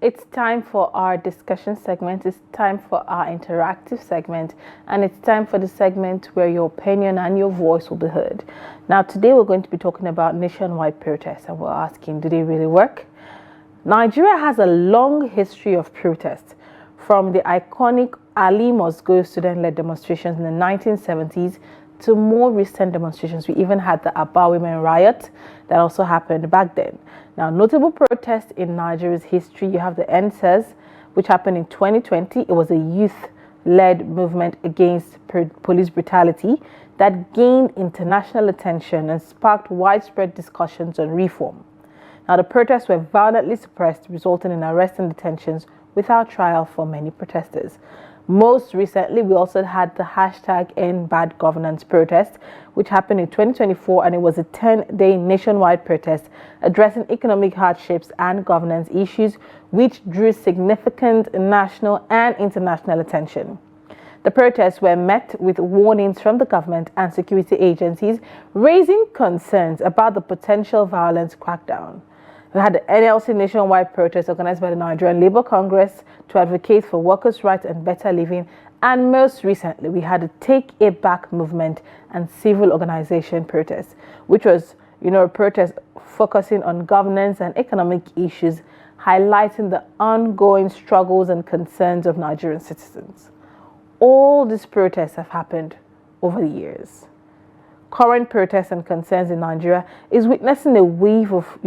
It's time for our discussion segment, it's time for our interactive segment, and it's time for the segment where your opinion and your voice will be heard. Now, today we're going to be talking about nationwide protests, and we're asking, do they really work? Nigeria has a long history of protests, from the iconic Ali Must Go student-led demonstrations in the 1970s to more recent demonstrations. We even had the Aba Women riot that also happened back then. Now, notable protests in Nigeria's history, you have the NSAS, which happened in 2020. It was a youth-led movement against police brutality that gained international attention and sparked widespread discussions on reform. Now, the protests were violently suppressed, resulting in arrests and detentions without trial for many protesters. Most recently, we also had the hashtag End Bad Governance protest, which happened in 2024, and it was a 10-day nationwide protest addressing economic hardships and governance issues, which drew significant national and international attention. The protests were met with warnings from the government and security agencies, raising concerns about the potential violence crackdown. We had the NLC nationwide protest organized by the Nigerian Labour Congress to advocate for workers' rights and better living. And most recently, we had a Take It Back movement and civil organization protest, which was, a protest focusing on governance and economic issues, highlighting the ongoing struggles and concerns of Nigerian citizens. All these protests have happened over the years. Current protests and concerns in Nigeria is witnessing a wave of,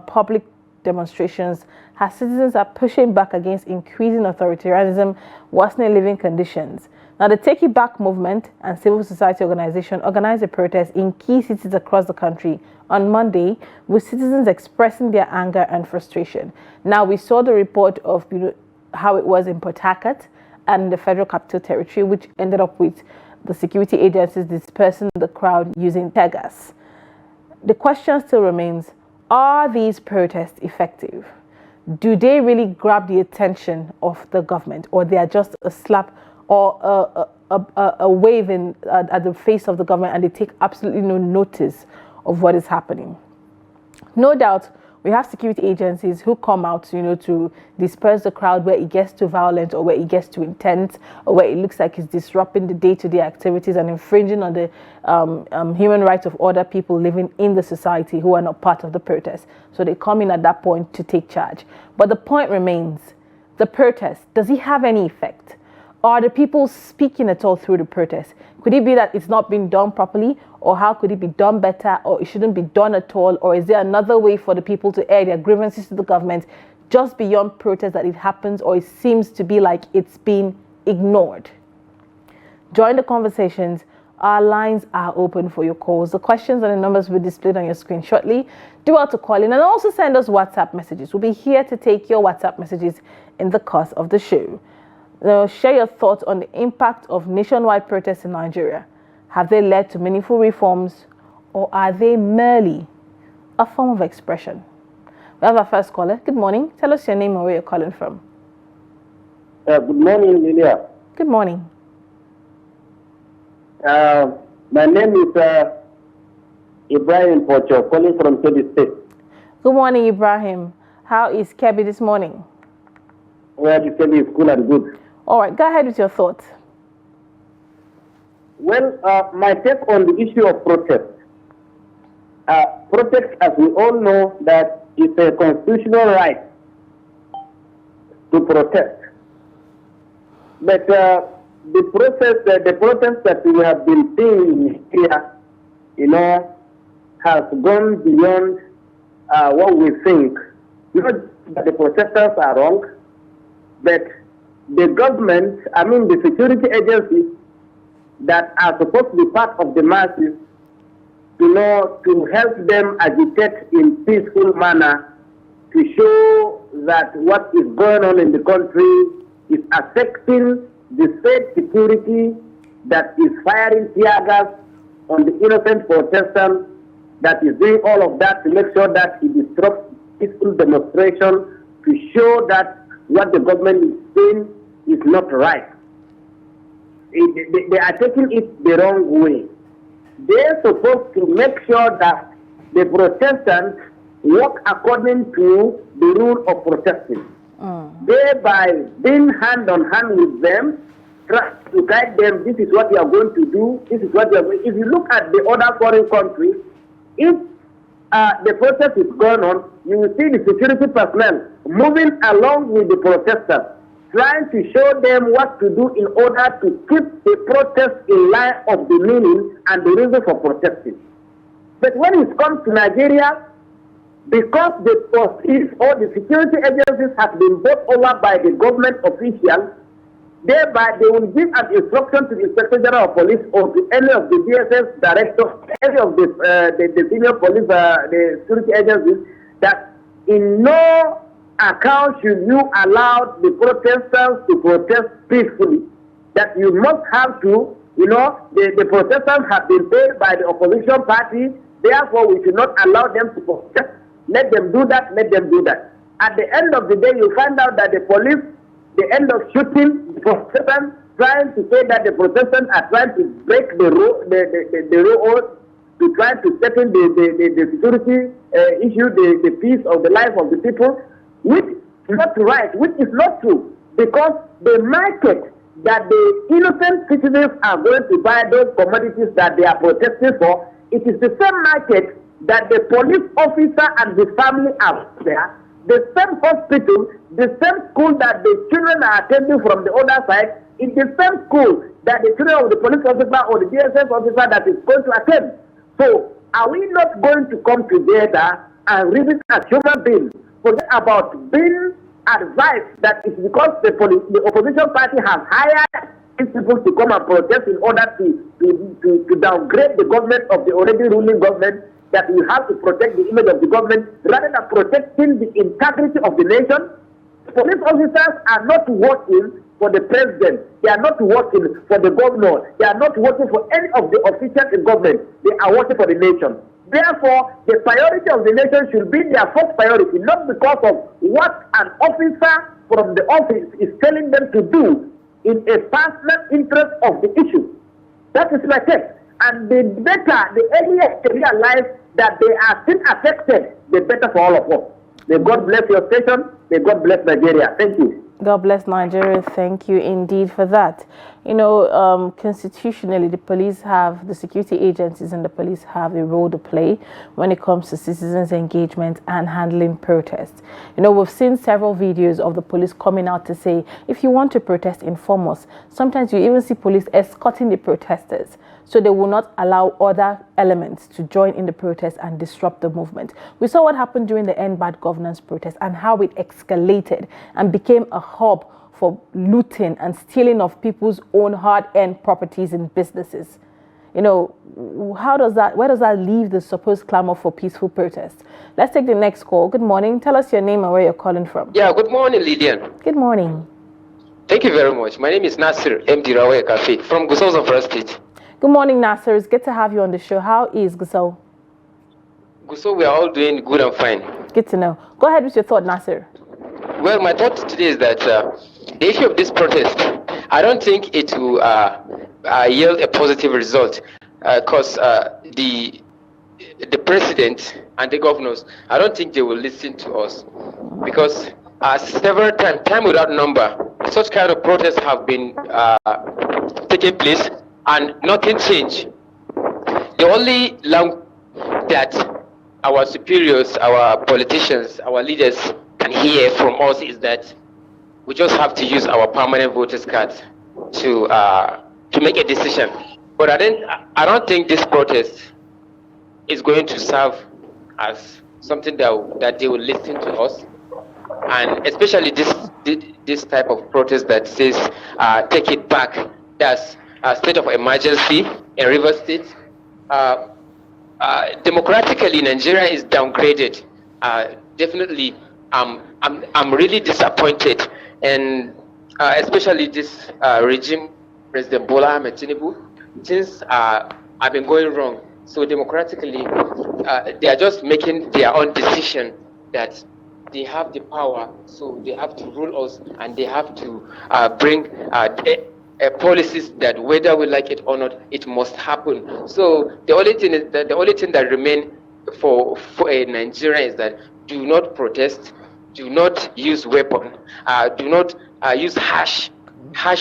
public demonstrations as citizens are pushing back against increasing authoritarianism, worsening living conditions. Now, the Take It Back movement and civil society organization organized a protest in key cities across the country on Monday, with citizens expressing their anger and frustration. Now, we saw the report of how it was in Port Harcourt and the Federal Capital Territory, which ended up with the security agencies dispersing the crowd using tear gas. The question still remains, are these protests effective? Do they really grab the attention of the government, or they are just a slap or a wave at the face of the government, and they take absolutely no notice of what is happening? No doubt, we have security agencies who come out, to disperse the crowd where it gets too violent or where it gets too intense or where it looks like it's disrupting the day-to-day activities and infringing on the human rights of other people living in the society who are not part of the protest. So they come in at that point to take charge. But the point remains, the protest, does it have any effect? Are the people speaking at all through the protest? Could it be that it's not being done properly, or how could it be done better, or it shouldn't be done at all? Or is there another way for the people to air their grievances to the government just beyond protest, that it happens, or it seems to be like it's been ignored? Join the conversations. Our lines are open for your calls. The questions and the numbers will be displayed on your screen shortly. Do well to call in and also send us WhatsApp messages. We'll be here to take your WhatsApp messages in the course of the show. Now, share your thoughts on the impact of nationwide protests in Nigeria. Have they led to meaningful reforms, or are they merely a form of expression? We have our first caller. Good morning. Tell us your name and where you're calling from. Good morning, Lilian. Good morning. My name is Ibrahim Pocho, calling from Kebbi State. Good morning, Ibrahim. How is Kebbi this morning? Well, Kebbi is cool and good. All right, go ahead with your thoughts. Well, my take on the issue of protest. Protest, as we all know, that it's a constitutional right to protest. But the protest that we have been seeing here, has gone beyond what we think. Not that the protesters are wrong, but the government, the security agencies that are supposed to be part of the masses, to help them agitate in peaceful manner, to show that what is going on in the country is affecting the state security, that is firing tear gas on the innocent protesters, that is doing all of that to make sure that it disrupts peaceful demonstration, to show that what the government is saying is not right. They are taking it the wrong way. They're supposed to make sure that the protestants work according to the rule of protesting. Thereby being hand on hand with them, try to guide them, this is what you are going to do, this is what you are going to do. If you look at the other foreign countries, if the protest is going on, you will see the security personnel moving along with the protesters, trying to show them what to do in order to keep the protest in line of the meaning and the reason for protesting. But when it comes to Nigeria, because the police or the security agencies have been bought over by the government officials, thereby they will give an instruction to the Inspector General of Police or to any of the DSS directors, any of the senior police, the security agencies, that in no account should you allow the protesters to protest peacefully. That you must have to, the protesters have been paid by the opposition party, therefore we should not allow them to protest. Let them do that, let them do that. At the end of the day, you find out that the police, they end up shooting the protestants, trying to say that the protestants are trying to break the rule, the rule, to try to settle the security issue, the peace of the life of the people, which is not right, which is not true, because the market that the innocent citizens are going to buy those commodities that they are protesting for, it is the same market that the police officer and the family are there, the same hospital, the same school that the children are attending from the other side, is the same school that the children of the police officer or the DSS officer that is going to attend. So, are we not going to come together and reason as human beings? Forget about being advised that it's because the opposition party has hired people to come and protest in order to downgrade the government of the already ruling government, that we have to protect the image of the government rather than protecting the integrity of the nation. Police officers are not working for the president. They are not working for the governor. They are not working for any of the officials in government. They are working for the nation. Therefore, the priority of the nation should be their first priority, not because of what an officer from the office is telling them to do in a personal interest of the issue. That is my take. And the better, the earlier they realize that they are still affected, the better for all of us. May God bless your station. May God bless Nigeria. Thank you. God bless Nigeria. Thank you indeed for that. Constitutionally, the security agencies and the police have a role to play when it comes to citizens' engagement and handling protests. We've seen several videos of the police coming out to say, if you want to protest, inform us. Sometimes you even see police escorting the protesters, so they will not allow other elements to join in the protest and disrupt the movement. We saw what happened during the End Bad Governance protest and how it escalated and became a hub for looting and stealing of people's own hard-earned properties and businesses. Where does that leave the supposed clamor for peaceful protest? Let's take the next call. Good morning. Tell us your name and where you're calling from. Yeah, good morning, Lilian. Good morning. Thank you very much. My name is Nasir MD Rawe Cafe from Gusau of First State. Good morning, Nasser. It's good to have you on the show. How is Gusau? Gusau, we are all doing good and fine. Good to know. Go ahead with your thought, Nasser. Well, my thought today is that the issue of this protest, I don't think it will yield a positive result, because the president and the governors, I don't think they will listen to us, because several times, time without number, such kind of protests have been taking place and nothing changed. The only language that our superiors, our politicians, our leaders can hear from us is that we just have to use our permanent voters cards to make a decision. But I don't think this protest is going to serve as something that they will listen to us, and especially this type of protest that says take it back. That's a state of emergency in Rivers State. Democratically, Nigeria is downgraded. Definitely, I'm really disappointed, and especially this regime, President Bola Ahmed Tinubu, things have been going wrong. So democratically, they are just making their own decision that they have the power, so they have to rule us, and they have to bring policies that whether we like it or not, it must happen. So the only thing that remains for a Nigerian is that do not protest, do not use weapon, do not use harsh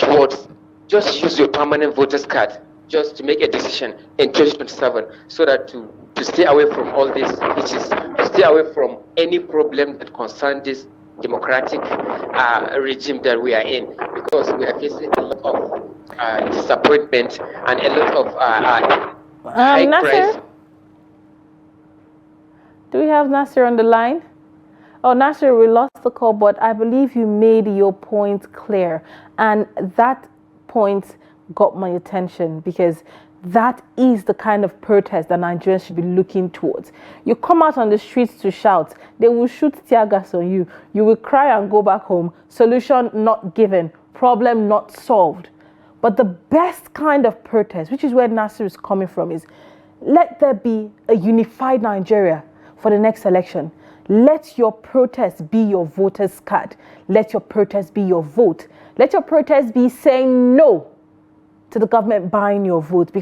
words. Just use your permanent voter's card just to make a decision in 2027, so that to stay away from all these issues, to stay away from any problem that concerns this democratic regime that we are in, because we are facing a lot of disappointment and a lot of high price. Do we have Nasir on the line? Oh, Nasir, we lost the call, but I believe you made your point clear, and that point got my attention, because that is the kind of protest that Nigerians should be looking towards. You come out on the streets to shout, they will shoot tear gas on you. You will cry and go back home. Solution not given, problem not solved. But the best kind of protest, which is where Nasir is coming from, is let there be a unified Nigeria for the next election. Let your protest be your voter's card. Let your protest be your vote. Let your protest be saying no to the government buying your vote,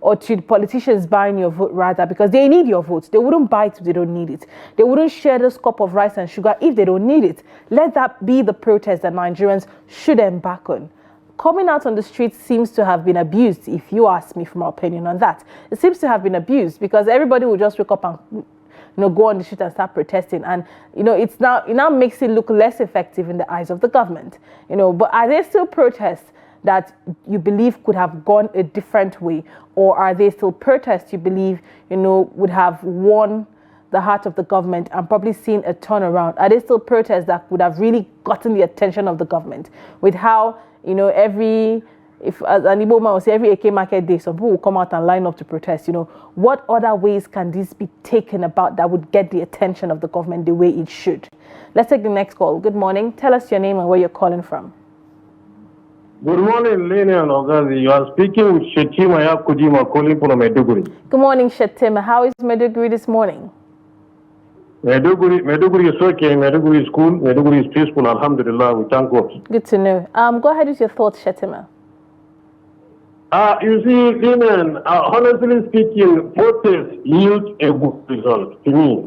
or to the politicians buying your vote rather, because they need your vote. They wouldn't buy it if they don't need it. They wouldn't share this cup of rice and sugar if they don't need it. Let that be the protest that Nigerians should embark on. Coming out on the streets seems to have been abused, if you ask me for my opinion on that. It seems to have been abused because everybody will just wake up and go on the street and start protesting, and it now makes it look less effective in the eyes of the government. But are there still protests that you believe could have gone a different way, or are there still protests you believe would have won the heart of the government and probably seen a turnaround? Are there still protests that would have really gotten the attention of the government, with how if as an Igbo man will say, every AK market day, some people will come out and line up to protest. What other ways can this be taken about that would get the attention of the government the way it should? Let's take the next call. Good morning. Tell us your name and where you're calling from. Good morning, Lilian Ogazi. You are speaking with Shetima Yakujima, calling from Maiduguri. Good morning, Shetima. How is Maiduguri this morning? Maiduguri is okay. Maiduguri is cool. Maiduguri is peaceful. Alhamdulillah. We thank God. Good to know. Go ahead with your thoughts, Shetima. You see, Lilian, honestly speaking, protest yields a good result to me,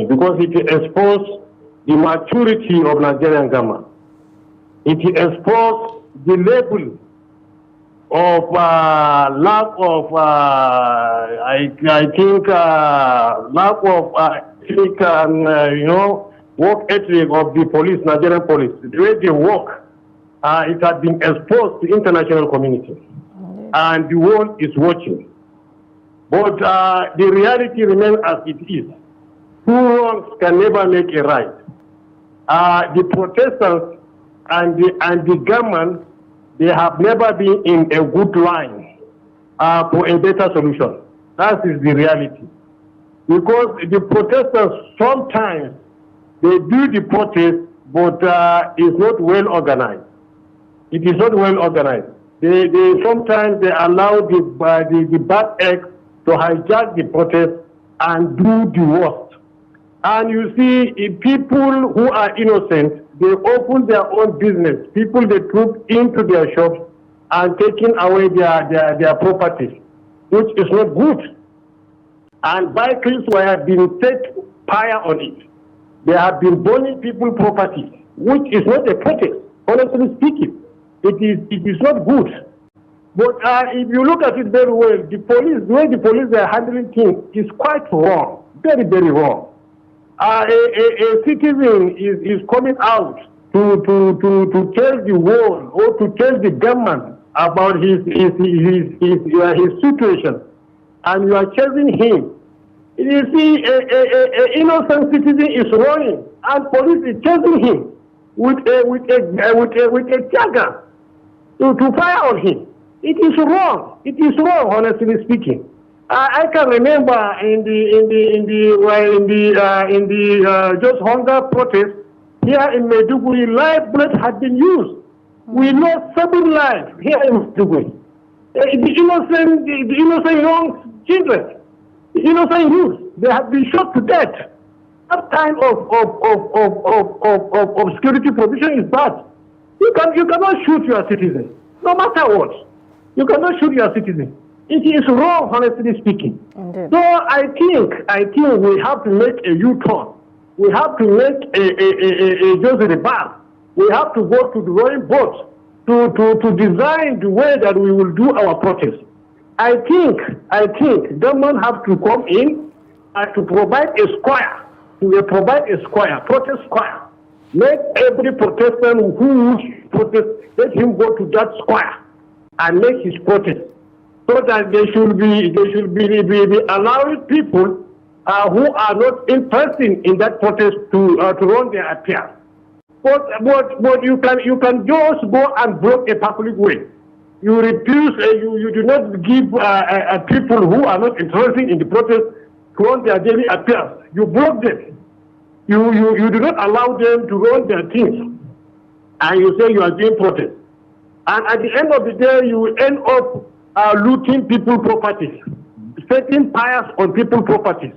because it exposes the maturity of Nigerian government. It exposes the level of lack of, work ethic of the police, Nigerian police. The way they work, it has been exposed to international community, and the world is watching. But the reality remains as it is. Two wrongs can never make a right. The protesters and the government, they have never been in a good line for a better solution. That is the reality. Because the protesters, sometimes they do the protest, but it's not well organized. It is not well organized. They sometimes they allow the bad eggs to hijack the protest and do the worst. And you see, if people who are innocent, they open their own business. People, they troop into their shops and taking away their properties, which is not good. And vehicles have been set fire on it. They have been burning people's property, which is not a protest. Honestly speaking, it is not good. But if you look at it very well, the way the police are handling things is quite wrong, very, very wrong. A citizen is coming out to tell the world or to tell the government about his situation, and you are chasing him. You see, an innocent citizen is running, and police is chasing him with a dagger to fire on him. It is wrong. It is wrong, honestly speaking. I can remember in the just hunger protest here in Maiduguri, live bullets had been used. We lost 7 lives here in Maiduguri. The innocent young children, the innocent youth, they have been shot to death. That kind of security provision is bad. You cannot shoot your citizens, no matter what. You cannot shoot your citizens. It is wrong, honestly speaking. Indeed. So I think we have to make a U-turn. We have to make just a reverse. We have to go to the drawing board to design the way that we will do our protest. I think government have to come in to provide a square, protest square. Make every protestant who protest, let him go to that square and make his protest, so that they should be allowing people who are not interested in that protest to run their affairs. But you can just go and block a public way. You refuse, you do not give people who are not interested in the protest to run their daily affairs. You block them. You do not allow them to run their things. And you say you are doing protest. And at the end of the day, you will end up looting people's properties, setting fires on people's properties.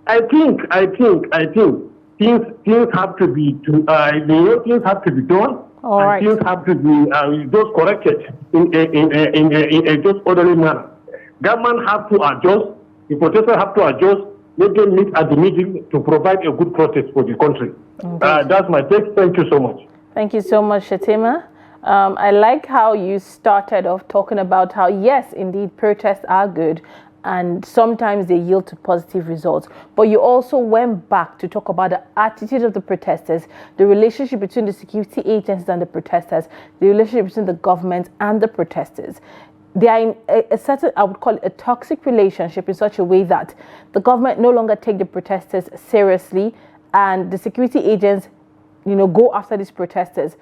I think things have to be things have to be done. All and right. things have to be just corrected in a just orderly manner. Government have to adjust. The protesters have to adjust. Let them meet at the middle to provide a good protest for the country. That's my take. Thank you so much. Thank you so much, Shatima. I like how you started off talking about how, yes, indeed, protests are good and sometimes they yield to positive results. But you also went back to talk about the attitude of the protesters, the relationship between the security agencies and the protesters, the relationship between the government and the protesters. They are in a certain, I would call it a toxic relationship, in such a way that the government no longer take the protesters seriously and the security agents, go after these protesters.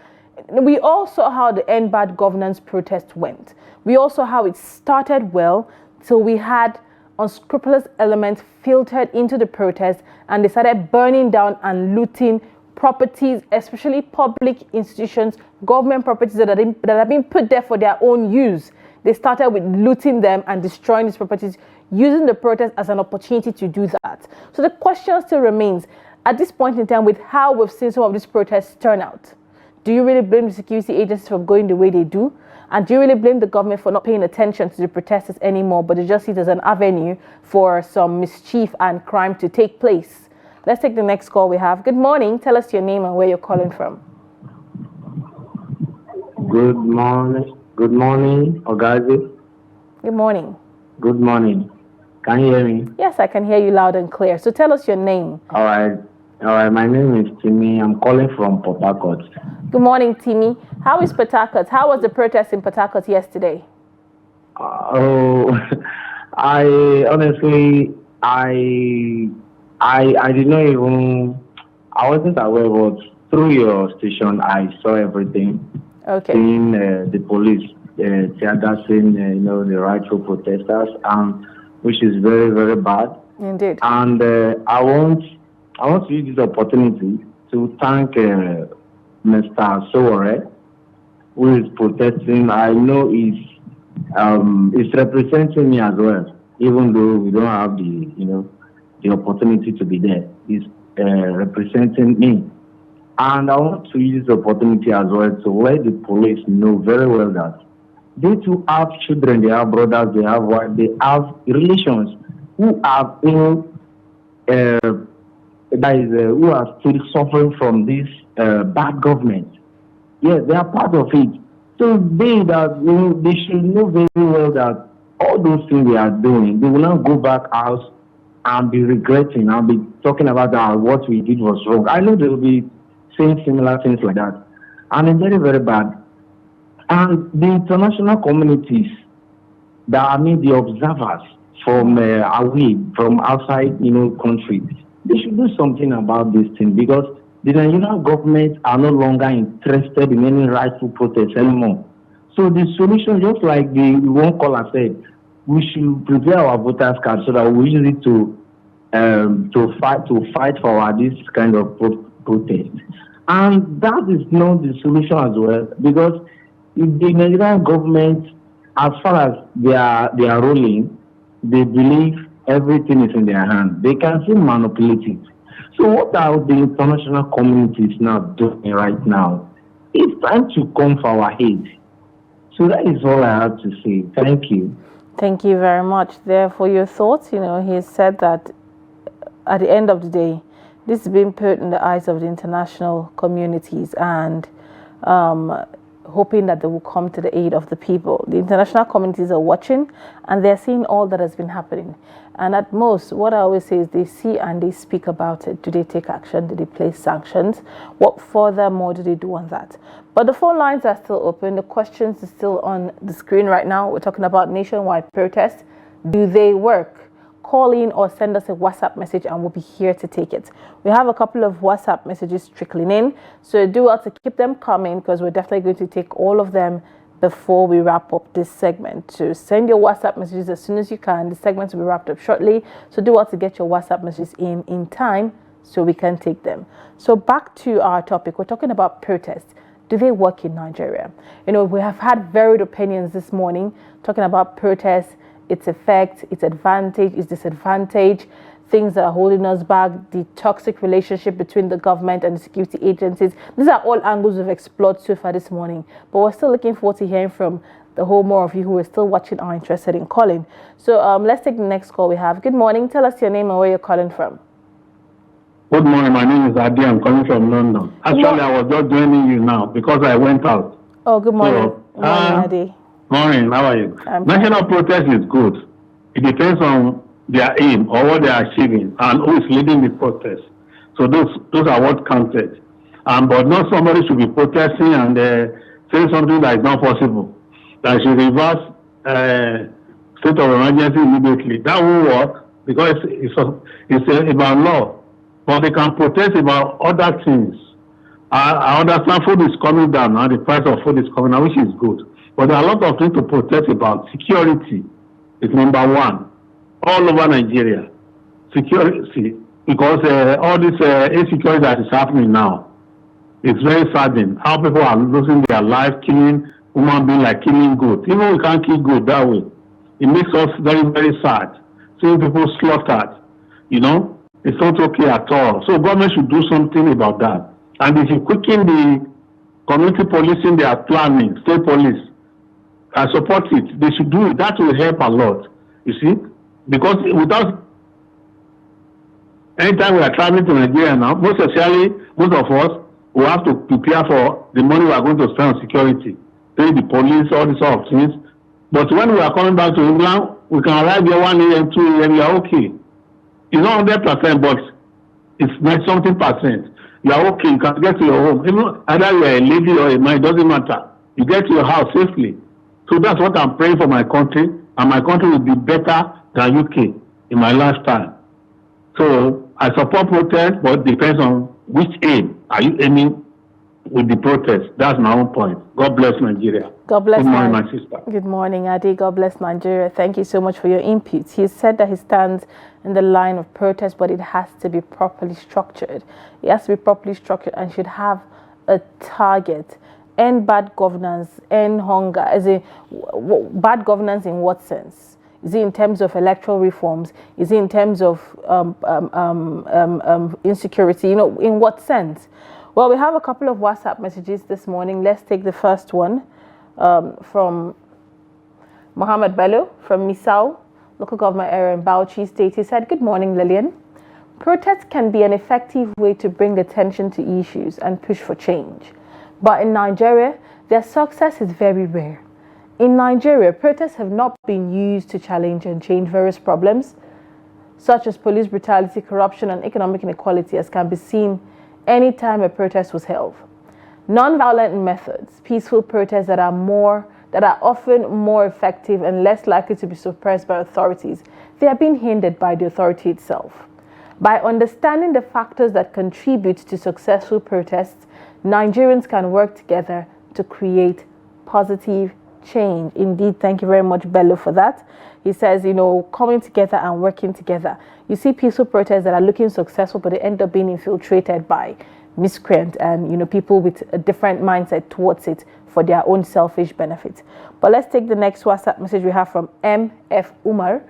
We all saw how the End Bad Governance protest went. We also saw how it started well, till we had unscrupulous elements filtered into the protest and they started burning down and looting properties, especially public institutions, government properties that have been put there for their own use. They started with looting them and destroying these properties, using the protest as an opportunity to do that. So the question still remains, at this point in time, with how we've seen some of these protests turn out, do you really blame the security agencies for going the way they do? And do you really blame the government for not paying attention to the protesters anymore, but they just see it as an avenue for some mischief and crime to take place? Let's take the next call we have. Good morning. Tell us your name and where you're calling from. Good morning. Good morning, Ogazi. Good morning. Good morning. Can you hear me? Yes, I can hear you loud and clear. So tell us your name. All right. My name is Timmy. I'm calling from Port Harcourt. Good morning, Timmy. How is Port Harcourt? How was the protest in Port Harcourt yesterday? I honestly, I did not even, I wasn't aware, but through your station, I saw everything. Okay. Seeing the police tear gassing, the rightful protesters, which is very, very bad. Indeed. And I want to use this opportunity to thank Mr. Sowore, who is protesting. I know he's representing me as well, even though we don't have the opportunity to be there. He's representing me. And I want to use this opportunity as well to let the police know very well that they too have children, they have brothers, they have wives, they have relations who are who are still suffering from this bad government. Yes, they are part of it. So they should know very well that all those things they are doing, they will not go back out and be regretting and be talking about what we did was wrong. I know they will be saying similar things like that. And it's very, very bad. And the international communities that are the observers from away, from outside, countries, they should do something about this thing, because the Nigerian government are no longer interested in any rightful protest anymore. So the solution, just like the one caller said, we should prepare our voters card so that we use it to fight for this kind of protest. And that is not the solution as well, because if the Nigerian government, as far as they are ruling, they believe everything is in their hands. They can still manipulate it. So what are the international communities now doing right now? It's time to come for our aid. So that is all I have to say. Thank you. Thank you very much there for your thoughts. He said that at the end of the day, this is being put in the eyes of the international communities and hoping that they will come to the aid of the people. The international communities are watching and they're seeing all that has been happening. And at most, what I always say is they see and they speak about it. Do they take action? Do they place sanctions? What furthermore do they do on that? But the phone lines are still open. The questions are still on the screen right now. We're talking about nationwide protests. Do they work? Call in or send us a WhatsApp message and we'll be here to take it. We have a couple of WhatsApp messages trickling in, so do well to keep them coming because we're definitely going to take all of them before we wrap up this segment. So send your WhatsApp messages as soon as you can. The segment will be wrapped up shortly, so do well to get your WhatsApp messages in time so we can take them. So back to our topic, we're talking about protests. Do they work in Nigeria? We have had varied opinions this morning talking about protests, its effect, its advantage, its disadvantage, things that are holding us back, the toxic relationship between the government and the security agencies. These are all angles we've explored so far this morning, but we're still looking forward to hearing from the whole more of you who are still watching are interested in calling. So let's take the next call we have. Good morning. Tell us your name and where you're calling from. Good morning. My name is Adi. I'm calling from London. Actually, I was just joining you now because I went out. Oh, good morning. Good morning, Adi. Morning. How are you? National protest is good. It depends on their aim or what they are achieving and who is leading the protest. So those are what counted. But not somebody should be protesting and saying something that is not possible. That should reverse state of emergency immediately. That won't work because it's about law. But they can protest about other things. I understand food is coming down now, the price of food is coming down, which is good. But there are a lot of things to protest about. Security is number one all over Nigeria. Security, because all this insecurity that is happening now, it's very saddening. How people are losing their life, killing human beings like killing goats. Even we can't kill goats that way. It makes us very, very sad. Seeing people slaughtered, it's not okay at all. So government should do something about that. And if you quicken the community policing they are planning, state police, I support it. They should do it. That will help a lot. You see? Because without anytime we are traveling to Nigeria now, most of us will have to prepare for the money we are going to spend on security, pay the police, all these sort of things. But when we are coming back to England, we can arrive here 1 a.m., 2 a.m., we are okay. It's not 100%, but it's 90-something%. You are okay, you can get to your home. Even either you are a lady or a man, it doesn't matter. You get to your house safely. So that's what I'm praying for my country, and my country will be better than UK in my lifetime. So I support protest, but it depends on which aim are you aiming with the protest. That's my own point. God bless Nigeria. God bless. Good morning, my sister. Good morning, Adi. God bless Nigeria. Thank you so much for your input. He said that he stands in the line of protest, but it has to be properly structured. It has to be properly structured and should have a target. End bad governance, end hunger. Bad governance in what sense? Is it in terms of electoral reforms? Is it in terms of insecurity? In what sense? Well, we have a couple of WhatsApp messages this morning. Let's take the first one from Mohammed Bello from Misau, local government area in Bauchi State. He said, "Good morning, Lilian. Protests can be an effective way to bring attention to issues and push for change. But in Nigeria, their success is very rare. In Nigeria, protests have not been used to challenge and change various problems, such as police brutality, corruption, and economic inequality, as can be seen anytime a protest was held. Non-violent methods, peaceful protests that are often more effective and less likely to be suppressed by authorities, they are being hindered by the authority itself. By understanding the factors that contribute to successful protests, Nigerians can work together to create positive change." Indeed, thank you very much, Bello, for that. He says, coming together and working together. You see peaceful protests that are looking successful, but they end up being infiltrated by miscreants and, people with a different mindset towards it for their own selfish benefit. But let's take the next WhatsApp message we have from MF Umar.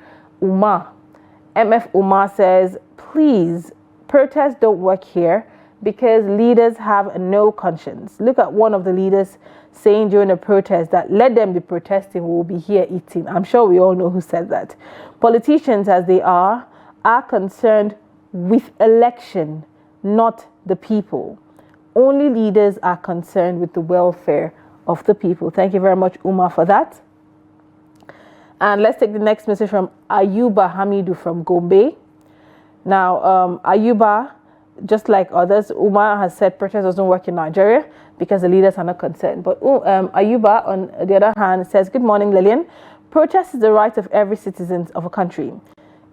MF Umar says, "Please, protests don't work here. because leaders have no conscience. Look at one of the leaders saying during a protest that let them be protesting, we'll be here eating. I'm sure we all know who said that. Politicians, as they are concerned with election, not the people. Only leaders are concerned with the welfare of the people. Thank you very much, Uma, for that. And let's take the next message from Ayuba Hamidu from Gombe. Now, Ayuba, just like others, Uma has said protest doesn't work in Nigeria because the leaders are not concerned. But Ayuba, on the other hand, says, good morning, Lilian. Protest is the right of every citizen of a country.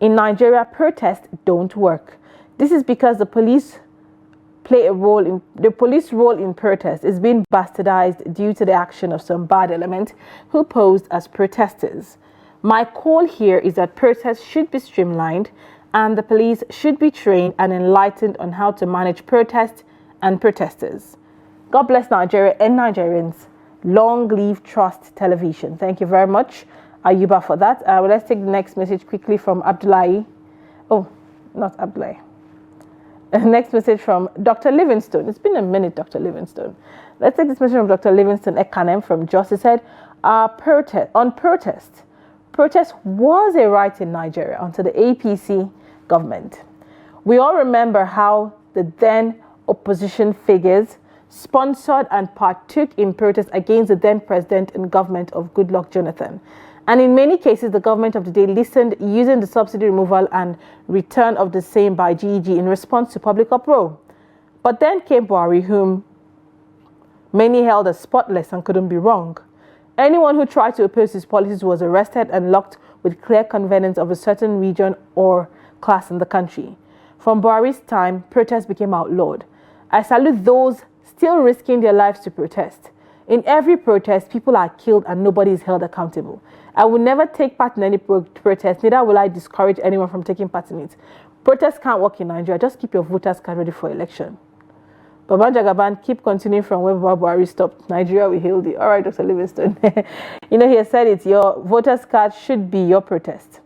In Nigeria, protests don't work. This is because the police role in protest is being bastardized due to the action of some bad element who posed as protesters. My call here is that protests should be streamlined and the police should be trained and enlightened on how to manage protests and protesters. God bless Nigeria and Nigerians. Long live Trust Television. Thank you very much, Ayuba, for that. Let's take the next message quickly from Abdullahi. Oh, not Abdullahi. Next message from Dr. Livingstone. It's been a minute, Dr. Livingstone. Let's take this message from Dr. Livingstone Ekanem from Jos. He said, protest was a right in Nigeria until the APC government. We all remember how the then opposition figures sponsored and partook in protests against the then president and government of Goodluck Jonathan. And in many cases, the government of the day listened, using the subsidy removal and return of the same by GEG in response to public uproar. But then came Buhari, whom many held as spotless and couldn't be wrong. Anyone who tried to oppose his policies was arrested and locked with clear connivance of a certain region or class in the country. From Buhari's time, protests became outlawed. I salute those still risking their lives to protest. In every protest, people are killed and nobody is held accountable. I will never take part in any protest, neither will I discourage anyone from taking part in it. Protests can't work in Nigeria. Just keep your voters card ready for election. Baban Jagaban, keep continuing from where Buhari stopped. Nigeria will hail thee. All right, Dr. Livingstone. You know, he has said it. Your voters card should be your protest.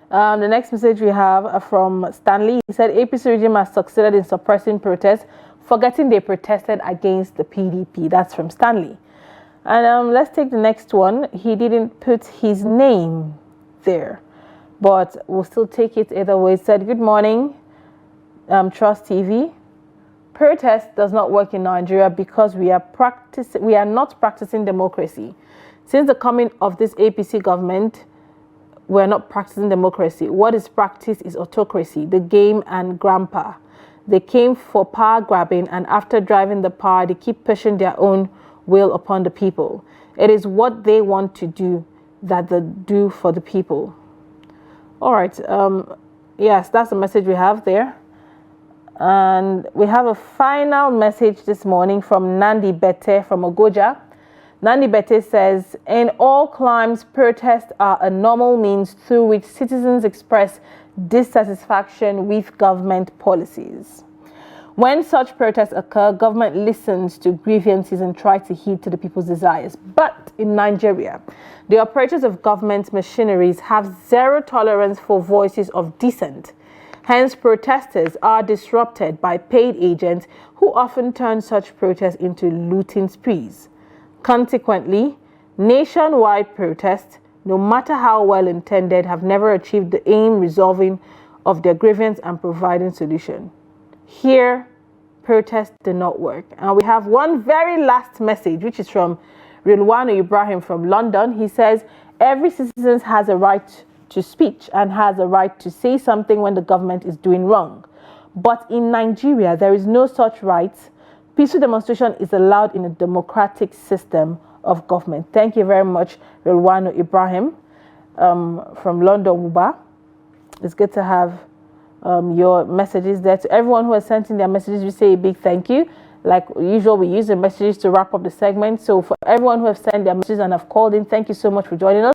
The next message we have from Stanley. He said, APC regime has succeeded in suppressing protests, forgetting they protested against the PDP. That's from Stanley. And let's take the next one. He didn't put his name there, but we'll still take it either way. He said, good morning, Trust TV. Protest does not work in Nigeria because we are not practicing democracy. Since the coming of this APC government, we're not practicing democracy. What is practiced is autocracy, the game and grandpa. They came for power grabbing, and after driving the power, they keep pushing their own will upon the people. It is what they want to do that they do for the people. All right. Yes, that's the message we have there. And we have a final message this morning from Nandi Bete from Ogoja. Nandi Bete says, in all climes, protests are a normal means through which citizens express dissatisfaction with government policies. When such protests occur, government listens to grievances and tries to heed to the people's desires. But in Nigeria, the operators of government machineries have zero tolerance for voices of dissent. Hence, protesters are disrupted by paid agents who often turn such protests into looting sprees. Consequently, nationwide protests, no matter how well intended, have never achieved the aim resolving of their grievance and providing solution. Here, protests do not work. And we have one very last message, which is from Lilian Ibrahim from London. He says, every citizen has a right to speech and has a right to say something when the government is doing wrong. But in Nigeria, there is no such right. Peaceful demonstration is allowed in a democratic system of government. Thank you very much, Lilian Ibrahim from London, Uba. It's good to have your messages there. To everyone who has sent in their messages, we say a big thank you. Like usual, we use the messages to wrap up the segment. So for everyone who have sent their messages and have called in, thank you so much for joining us.